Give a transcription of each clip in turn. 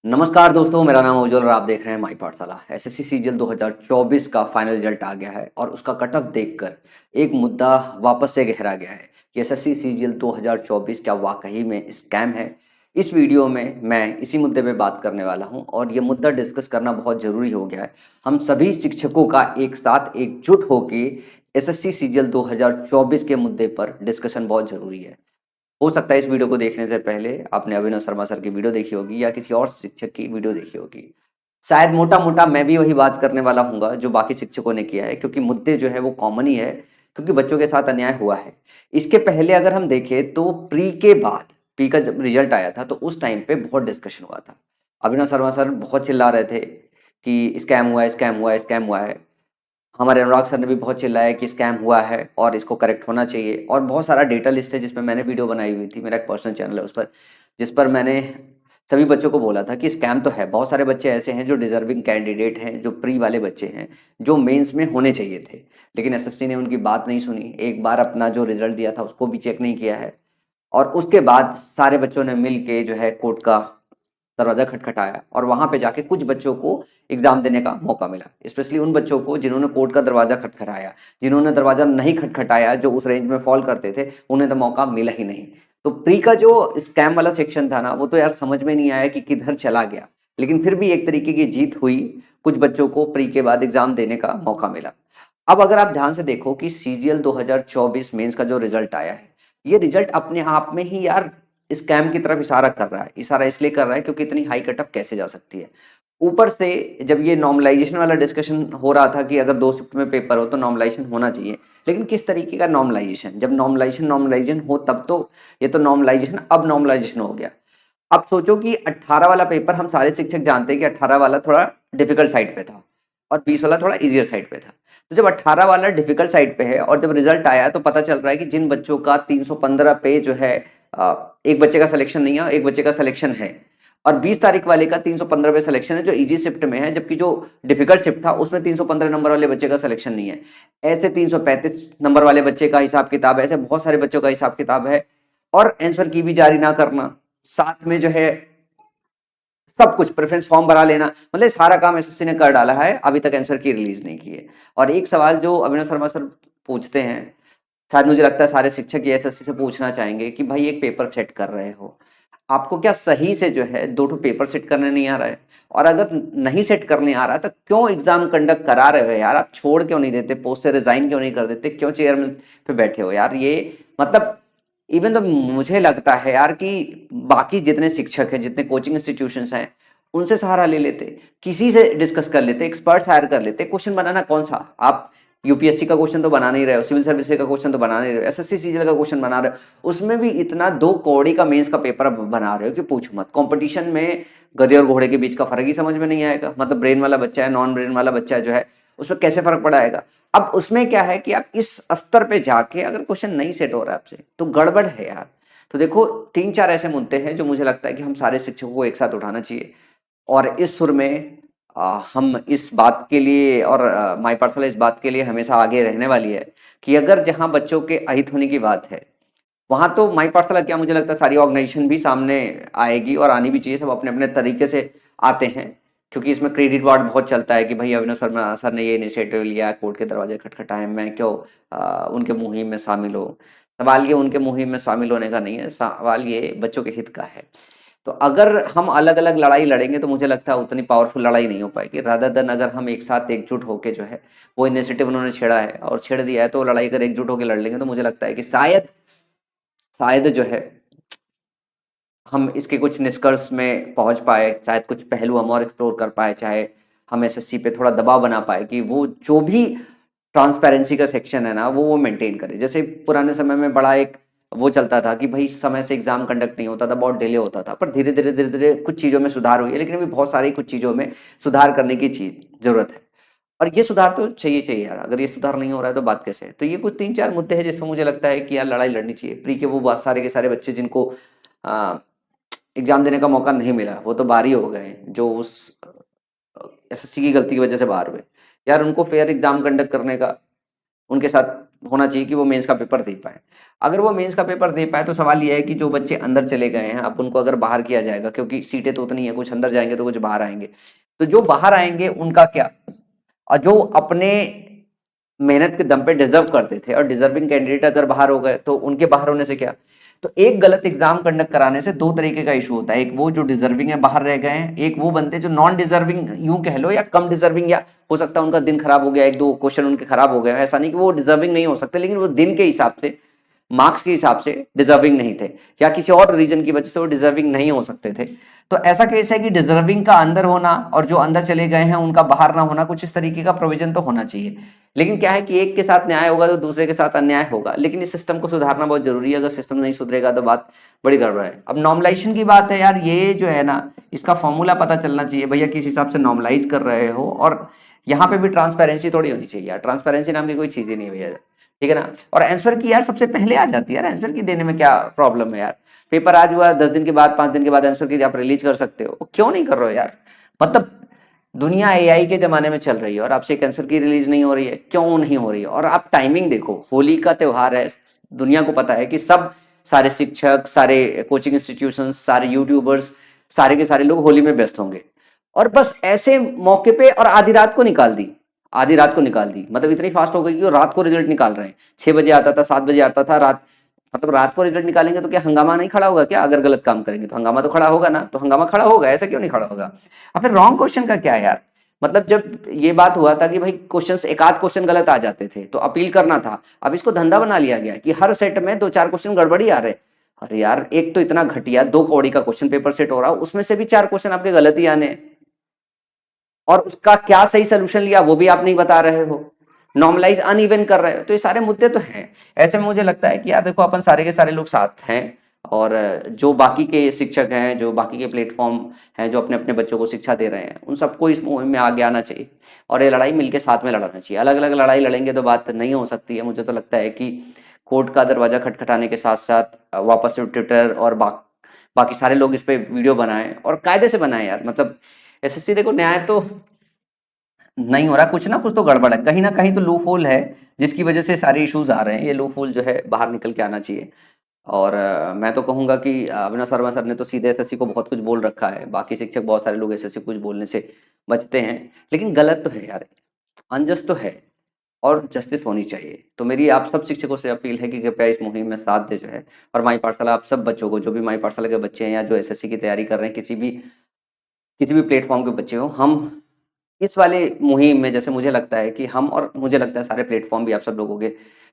नमस्कार दोस्तों, मेरा नाम उज्ज्वल और आप देख रहे हैं माई पाठशाला। एसएससी सीजीएल 2024 का फाइनल रिजल्ट आ गया है और उसका कट ऑफ देखकर एक मुद्दा वापस से गहरा गया है कि एसएससी सीजीएल 2024 क्या वाकई में स्कैम है। इस वीडियो में मैं इसी मुद्दे पे बात करने वाला हूं और ये मुद्दा डिस्कस करना बहुत ज़रूरी हो गया है। हम सभी शिक्षकों का एक साथ एकजुट होकर एसएससी सीजीएल 2024 के मुद्दे पर डिस्कशन बहुत ज़रूरी है। हो सकता है इस वीडियो को देखने से पहले आपने अभिनव शर्मा सर की वीडियो देखी होगी या किसी और शिक्षक की वीडियो देखी होगी। शायद मोटा मोटा मैं भी वही बात करने वाला हूँगा जो बाकी शिक्षकों ने किया है, क्योंकि मुद्दे जो है वो कॉमन ही है, क्योंकि बच्चों के साथ अन्याय हुआ है। इसके पहले अगर हम देखें तो प्री के बाद प्री का जब रिजल्ट आया था तो उस टाइम पे बहुत डिस्कशन हुआ था। अभिनव शर्मा सर बहुत चिल्ला रहे थे कि स्कैम हुआ है, स्कैम हुआ है, स्कैम हुआ है। हमारे अनुराग सर ने भी बहुत चिल्लाया कि स्कैम हुआ है और इसको करेक्ट होना चाहिए, और बहुत सारा डेटा लिस्ट है जिसमें मैंने वीडियो बनाई हुई थी। मेरा एक पर्सनल चैनल है उस पर, जिस पर मैंने सभी बच्चों को बोला था कि स्कैम तो है। बहुत सारे बच्चे ऐसे हैं जो डिजर्विंग कैंडिडेट हैं, जो प्री वाले बच्चे हैं, जो मेंस में होने चाहिए थे, लेकिन एसएससी ने उनकी बात नहीं सुनी। एक बार अपना जो रिजल्ट दिया था उसको भी चेक नहीं किया है, और उसके बाद सारे बच्चों ने मिल के जो है कोर्ट का दरवाजा खटखटाया और वहां पे जाके कुछ बच्चों को एग्जाम देने का मौका मिला। स्पेशली उन बच्चों को जिन्होंने कोर्ट का दरवाजा खटखटाया। जिन्होंने दरवाजा नहीं खटखटाया, जो उस रेंज में फॉल करते थे, उन्हें तो मौका मिला ही नहीं। तो प्री का जो स्कैम वाला सेक्शन था ना, वो तो यार समझ में नहीं आया कि किधर चला गया, लेकिन फिर भी एक तरीके की जीत हुई। कुछ बच्चों को प्री के बाद एग्जाम देने का मौका मिला। अब अगर आप ध्यान से देखो कि सीजीएल 2024 मेंस का जो रिजल्ट आया है, ये रिजल्ट अपने आप में ही यार स्कैम की तरफ इशारा कर रहा है। इशारा इसलिए कर रहा है क्योंकि इतनी हाई कटअप कैसे जा सकती है। ऊपर से जब ये नॉर्मलाइजेशन वाला डिस्कशन हो रहा था कि अगर 2 शिफ्ट में पेपर हो तो नॉर्मलाइजेशन होना चाहिए, लेकिन किस तरीके का नॉर्मलाइजेशन? जब नॉर्मलाइजेशन नॉर्मलाइजेशन हो तब तो ये तो नॉर्मलाइजेशन अब नॉर्मलाइजेशन हो गया। अब सोचो कि 18 वाला पेपर हम सारे शिक्षक जानते हैं कि 18 वाला थोड़ा डिफिकल्ट साइड पे था और 20 वाला थोड़ा इजियर साइड पे था। तो जब 18 वाला डिफिकल्ट साइड पे है और जब रिजल्ट आया तो पता चल रहा है कि जिन बच्चों का 315 पे जो है, एक बच्चे का सिलेक्शन नहीं है, एक बच्चे का सिलेक्शन है, और 20 तारीख वाले का 315 पे सिलेक्शन है जो इजी शिफ्ट में है, जबकि जो डिफिकल्ट शिफ्ट था उसमें 315 नंबर वाले बच्चे का सिलेक्शन नहीं है। ऐसे 335 नंबर वाले बच्चे का हिसाब किताब है, ऐसे बहुत सारे बच्चों का हिसाब किताब है, और आंसर की भी जारी ना करना, साथ में जो है सब कुछ प्रेफरेंस फॉर्म भरा लेना, मतलब सारा काम एसएससी ने कर डाला है। अभी तक आंसर की रिलीज नहीं की है। और एक सवाल जो अभिनव शर्मा सर पूछते हैं, शायद मुझे लगता है सारे शिक्षक ये एसएससी से पूछना चाहेंगे कि भाई एक पेपर सेट कर रहे हो, आपको क्या सही से जो है 2 पेपर सेट करने नहीं आ रहा है? और अगर नहीं सेट करने आ रहा है तो क्यों एग्जाम कंडक्ट करा रहे हो यार? आप छोड़ क्यों नहीं देते? पोस्ट से रिजाइन क्यों नहीं कर देते? क्यों चेयरमैन पे बैठे हो यार? ये मतलब इवन तो मुझे लगता है यार कि बाकी जितने शिक्षक हैं, जितने कोचिंग इंस्टीट्यूशंस हैं, उनसे सहारा ले लेते, किसी से डिस्कस कर लेते, एक्सपर्ट्स हायर कर लेते। क्वेश्चन बनाना कौन सा? आप यूपीएससी का क्वेश्चन तो बना नहीं रहे हो, सिविल सर्विस का क्वेश्चन तो बना नहीं रहे हो, एसएससी सीजीएल का क्वेश्चन बना रहे हो, उसमें भी इतना 2 कौड़ी का मेंस का पेपर बना रहे हो कि पूछो मत। कंपटीशन में गधे और घोड़े के बीच का फर्क ही समझ में नहीं आएगा। मतलब ब्रेन वाला बच्चा है, नॉन ब्रेन वाला बच्चा जो है, उसमें कैसे फर्क पड़ाएगा? अब उसमें क्या है कि आप इस स्तर पे जाके अगर क्वेश्चन नहीं सेट हो रहा है आपसे तो गड़बड़ है यार। तो देखो, 3-4 ऐसे मुद्दे हैं जो मुझे लगता है कि हम सारे शिक्षकों को एक साथ उठाना चाहिए। और इस सुर में हम इस बात के लिए, और माई पाठशाला इस बात के लिए हमेशा आगे रहने वाली है कि अगर जहां बच्चों के अहित होने की बात है, वहां तो माई पाठशाला क्या, मुझे लगता है सारी ऑर्गेनाइजेशन भी सामने आएगी और आनी भी चाहिए। सब अपने अपने तरीके से आते हैं, क्योंकि इसमें क्रेडिट वार्ड बहुत चलता है कि भाई अभिनव शर्मा सर ने ये इनिशिएटिव लिया, कोर्ट के दरवाजे खटखटाए, मैं क्यों उनके मुहिम में शामिल हो। सवाल ये उनके मुहिम में शामिल होने का नहीं है, सवाल ये बच्चों के हित का है। तो अगर हम अलग अलग लड़ाई लड़ेंगे तो मुझे लगता है उतनी पावरफुल लड़ाई नहीं हो पाएगी, रादर देन अगर हम एक साथ एकजुट होकर जो है, वो इनिशिएटिव उन्होंने छेड़ा है और छेड़ दिया है, तो लड़ाई अगर एकजुट होकर लड़ लेंगे तो मुझे लगता है कि शायद शायद जो है हम इसके कुछ निष्कर्ष में पहुंच पाए, शायद कुछ पहलू हम और एक्सप्लोर कर पाए, चाहे हम एसएससी पे थोड़ा दबाव बना पाए कि वो जो भी ट्रांसपेरेंसी का सेक्शन है ना, वो मेंटेन करे। जैसे पुराने समय में बड़ा एक वो चलता था कि भाई समय से एग्जाम कंडक्ट नहीं होता था, बहुत डिले होता था, पर धीरे धीरे धीरे धीरे कुछ चीज़ों में सुधार हुई है, लेकिन अभी बहुत सारी कुछ चीज़ों में सुधार करने की चीज जरूरत है। और ये सुधार तो चाहिए चाहिए यार। अगर ये सुधार नहीं हो रहा है तो बात कैसे है? तो ये कुछ 3-4 मुद्दे हैं जिसपे मुझे लगता है कि यार लड़ाई लड़नी चाहिए। प्री के वो बहुत सारे के सारे बच्चे जिनको एग्जाम देने का मौका नहीं मिला, वो तो बाहर ही हो गए, जो उस एसएससी की गलती की वजह से बाहर हुए। यार उनको फेयर एग्जाम कंडक्ट करने का, उनके साथ होना चाहिए कि वो मेंस का पेपर दे पाए। अगर वो मेंस का पेपर दे पाए तो सवाल ये है कि जो बच्चे अंदर चले गए हैं अब उनको अगर बाहर किया जाएगा, क्योंकि सीटें तो उतनी है, कुछ अंदर जाएंगे तो कुछ बाहर आएंगे, तो जो बाहर आएंगे उनका क्या, और जो अपने मेहनत के दम पे डिजर्व करते थे और डिजर्विंग कैंडिडेट अगर बाहर हो गए तो उनके बाहर होने से क्या। तो एक गलत एग्जाम कंडक्ट कराने से दो तरीके का इशू होता है, एक वो जो डिजर्विंग है बाहर रह गए हैं, एक वो बनते जो नॉन डिजर्विंग यूं कह लो या कम डिजर्विंग, या हो सकता है उनका दिन खराब हो गया, एक दो क्वेश्चन उनके खराब हो गए, ऐसा नहीं कि वो डिजर्विंग नहीं हो सकते, लेकिन वो दिन के हिसाब से, मार्क्स के हिसाब से डिजर्विंग नहीं थे, या किसी और रीजन की वजह से वो डिजर्विंग नहीं हो सकते थे। तो ऐसा केस है कि डिजर्विंग का अंदर होना और जो अंदर चले गए हैं उनका बाहर ना होना, कुछ इस तरीके का प्रोविजन तो होना चाहिए। लेकिन क्या है कि एक के साथ न्याय होगा तो दूसरे के साथ अन्याय होगा, लेकिन इस सिस्टम को सुधारना बहुत जरूरी है, अगर सिस्टम नहीं सुधरेगा तो बात बड़ी गड़बड़ है। अब नॉर्मलाइजेशन की बात है यार, ये जो है ना, इसका फॉर्मूला पता चलना चाहिए भैया किस हिसाब से नॉर्मलाइज कर रहे हो, और यहाँ पे भी ट्रांसपेरेंसी थोड़ी होनी चाहिए यार, ट्रांसपेरेंसी नाम की कोई चीज ही नहीं है भैया, ठीक है ना। और आंसर की यार सबसे पहले आ जाती है यार, आंसर की देने में क्या प्रॉब्लम है यार, पेपर आज हुआ 10 दिन के बाद 5 दिन के बाद आंसर की आप रिलीज कर सकते हो, क्यों नहीं कर रहे हो यार। मतलब दुनिया एआई के जमाने में चल रही है और आपसे एक आंसर की रिलीज नहीं हो रही है, क्यों नहीं हो रही है। और आप टाइमिंग देखो, होली का त्योहार है, दुनिया को पता है कि सब सारे शिक्षक, सारे कोचिंग इंस्टीट्यूशन, सारे यूट्यूबर्स, सारे के सारे लोग होली में व्यस्त होंगे, और बस ऐसे मौके पे और आधी रात को निकाल दी, आधी रात को निकाल दी, मतलब इतनी फास्ट हो गई कि वो रात को रिजल्ट निकाल रहे हैं, 6 बजे आता था, 7 बजे आता था, रात, मतलब रात को रिजल्ट निकालेंगे तो क्या हंगामा नहीं खड़ा होगा क्या, अगर गलत काम करेंगे तो हंगामा तो खड़ा होगा ना, तो हंगामा खड़ा होगा, ऐसा क्यों नहीं खड़ा होगा। और फिर रॉन्ग क्वेश्चन का क्या है यार, मतलब जब ये बात हुआ था कि भाई क्वेश्चन, एक आध क्वेश्चन गलत आ जाते थे तो अपील करना था, अब इसको धंधा बना लिया गया कि हर सेट में 2-4 क्वेश्चन गड़बड़ी आ रहे। अरे यार एक तो इतना घटिया 2 कौड़ी का क्वेश्चन पेपर सेट हो रहा है, उसमें से भी 4 क्वेश्चन आपके गलत ही आने हैं, और उसका क्या सही सोल्यूशन लिया वो भी आप नहीं बता रहे हो, नॉर्मलाइज अनइवन कर रहे हो, तो ये सारे मुद्दे तो हैं। ऐसे में मुझे लगता है कि यार देखो अपन सारे के सारे लोग साथ हैं, और जो बाकी के शिक्षक हैं, जो बाकी के प्लेटफॉर्म हैं, जो अपने अपने बच्चों को शिक्षा दे रहे हैं, उन सबको इस मुहिम में आगे आना चाहिए और ये लड़ाई मिलकर साथ में लड़ना चाहिए। अलग अलग लड़ाई लड़ेंगे तो बात नहीं हो सकती है। मुझे तो लगता है कि कोर्ट का दरवाजा खटखटाने के साथ साथ वापस से ट्विटर और बाकी सारे लोग इस पे वीडियो बनाएं और कायदे से बनाएं यार। मतलब एसएससी देखो, न्याय तो नहीं हो रहा, कुछ ना कुछ तो गड़बड़ है, कहीं ना कहीं तो लूप होल है जिसकी वजह से सारे इश्यूज आ रहे हैं, ये लूप होल जो है बाहर निकल के आना चाहिए। और मैं तो कहूंगा कि अविनाश शर्मा सर ने तो सीधे एसएससी को बहुत कुछ बोल रखा है, बाकी शिक्षक बहुत सारे लोग एसएससी कुछ बोलने से बचते हैं, लेकिन गलत तो है यार, अनजस्ट तो है, और जस्टिस होनी चाहिए। तो मेरी आप सब शिक्षकों से अपील है कि कृपया इस मुहिम में साथ दे जो है, और माई पाठशाला आप सब बच्चों को, जो भी माई पाठशाला के बच्चे हैं या जो एसएससी की तैयारी कर रहे हैं, किसी भी प्लेटफॉर्म के बच्चे हो, हम इस वाले मुहिम में, जैसे मुझे लगता है कि हम, और मुझे लगता है सारे प्लेटफॉर्म भी आप सब लोगों के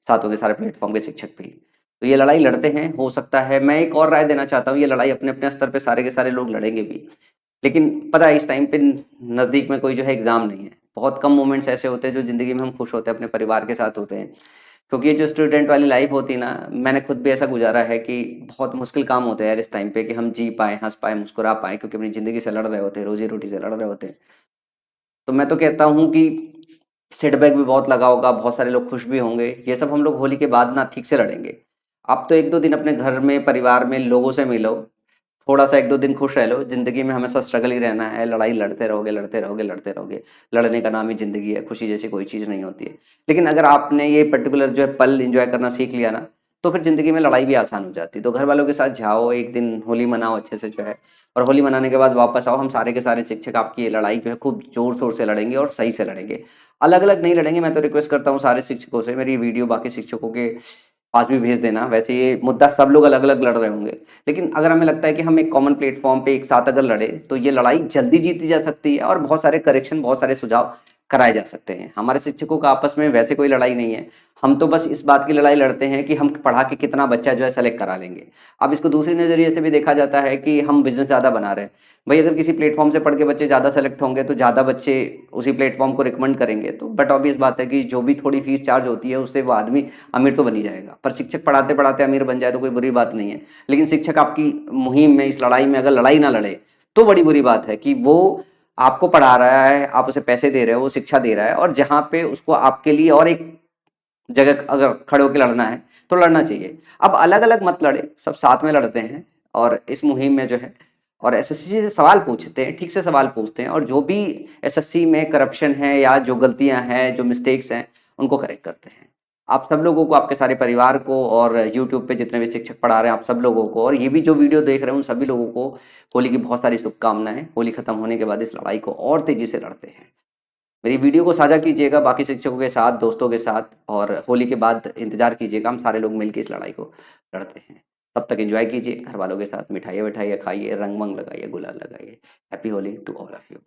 साथ होंगे, सारे प्लेटफॉर्म के शिक्षक भी, तो ये लड़ाई लड़ते हैं। हो सकता है, मैं एक और राय देना चाहता हूँ, ये लड़ाई अपने अपने स्तर पे सारे के सारे लोग लड़ेंगे भी, लेकिन पता है इस टाइम पे नज़दीक में कोई जो है एग्ज़ाम नहीं है, बहुत कम मोमेंट्स ऐसे होते हैं जो ज़िंदगी में हम खुश होते हैं, अपने परिवार के साथ होते हैं, क्योंकि ये जो स्टूडेंट वाली लाइफ होती है ना, मैंने खुद भी ऐसा गुजारा है कि बहुत मुश्किल काम होता है यार इस टाइम पे, कि हम जी पाए, हंस पाए, मुस्कुरा पाए, क्योंकि अपनी ज़िंदगी से लड़ रहे होते हैं, रोजी रोटी से लड़ रहे होते हैं। तो मैं तो कहता हूँ कि सेटबैक भी बहुत लगा होगा, बहुत सारे लोग खुश भी होंगे, ये सब हम लोग होली के बाद ना ठीक से लड़ेंगे। आप तो 1-2 दिन अपने घर में, परिवार में लोगों से मिलो, थोड़ा सा 1-2 दिन खुश रह लो, जिंदगी में हमेशा स्ट्रगल ही रहना है, लड़ाई लड़ते रहोगे, लड़ते रहोगे, लड़ते रहोगे, लड़ने का नाम ही जिंदगी है, खुशी जैसी कोई चीज़ नहीं होती है। लेकिन अगर आपने ये पर्टिकुलर जो है पल इंजॉय करना सीख लिया ना, तो फिर जिंदगी में लड़ाई भी आसान हो जाती है। तो घर वालों के साथ जाओ, एक दिन होली मनाओ अच्छे से जो है, और होली मनाने के बाद वापस आओ, हम सारे के सारे शिक्षक आपकी ये लड़ाई जो है खूब जोर शोर से लड़ेंगे और सही से लड़ेंगे, अलग अलग नहीं लड़ेंगे। मैं तो रिक्वेस्ट करता हूँ सारे शिक्षकों से, मेरी वीडियो बाकी शिक्षकों के पास भी भेज देना। वैसे ये मुद्दा सब लोग अलग अलग लड़ रहे होंगे, लेकिन अगर हमें लगता है कि हम एक कॉमन प्लेटफॉर्म पे एक साथ अगर लड़े तो ये लड़ाई जल्दी जीती जा सकती है, और बहुत सारे करेक्शन, बहुत सारे सुझाव कराए जा सकते हैं। हमारे शिक्षकों का आपस में वैसे कोई लड़ाई नहीं है, हम तो बस इस बात की लड़ाई लड़ते हैं कि हम पढ़ा के कितना बच्चा जो है सेलेक्ट करा लेंगे। अब इसको दूसरी नज़रिए से भी देखा जाता है कि हम बिजनेस ज़्यादा बना रहे हैं। भाई अगर किसी प्लेटफॉर्म से पढ़ के बच्चे ज़्यादा सेलेक्ट होंगे तो ज़्यादा बच्चे उसी प्लेटफॉर्म को रिकमेंड करेंगे, तो बट ऑब्वियस बात है कि जो भी थोड़ी फीस चार्ज होती है उससे वो आदमी अमीर तो बन ही जाएगा। पर शिक्षक पढ़ाते पढ़ाते अमीर बन जाए तो कोई बुरी बात नहीं है, लेकिन शिक्षक आपकी मुहिम में, इस लड़ाई में अगर लड़ाई ना लड़े तो बड़ी बुरी बात है कि वो आपको पढ़ा रहा है, आप उसे पैसे दे रहे हो, वो शिक्षा दे रहा है, और जहाँ पे उसको आपके लिए और एक जगह अगर खड़े होकर लड़ना है तो लड़ना चाहिए। अब अलग अलग मत लड़े, सब साथ में लड़ते हैं और इस मुहिम में जो है, और एसएससी से सवाल पूछते हैं, ठीक से सवाल पूछते हैं, और जो भी एसएससी में करप्शन है या जो गलतियां हैं, जो मिस्टेक्स हैं, उनको करेक्ट करते हैं। आप सब लोगों को, आपके सारे परिवार को और यूट्यूब पे जितने भी शिक्षक पढ़ा रहे हैं आप सब लोगों को, और ये भी जो वीडियो देख रहे हैं उन सभी लोगों को होली की बहुत सारी शुभकामनाएं। होली खत्म होने के बाद इस लड़ाई को और तेजी से लड़ते हैं। मेरी वीडियो को साझा कीजिएगा बाकी शिक्षकों के साथ, दोस्तों के साथ, और होली के बाद इंतजार कीजिएगा, हम सारे लोग मिलकर इस लड़ाई को लड़ते हैं। तब तक एंजॉय कीजिए घर वालों के साथ, मिठाइयाँ विठाइयाँ खाइए, रंग वंग लगाइए, गुलाल लगाइए। Happy Holi to all of you.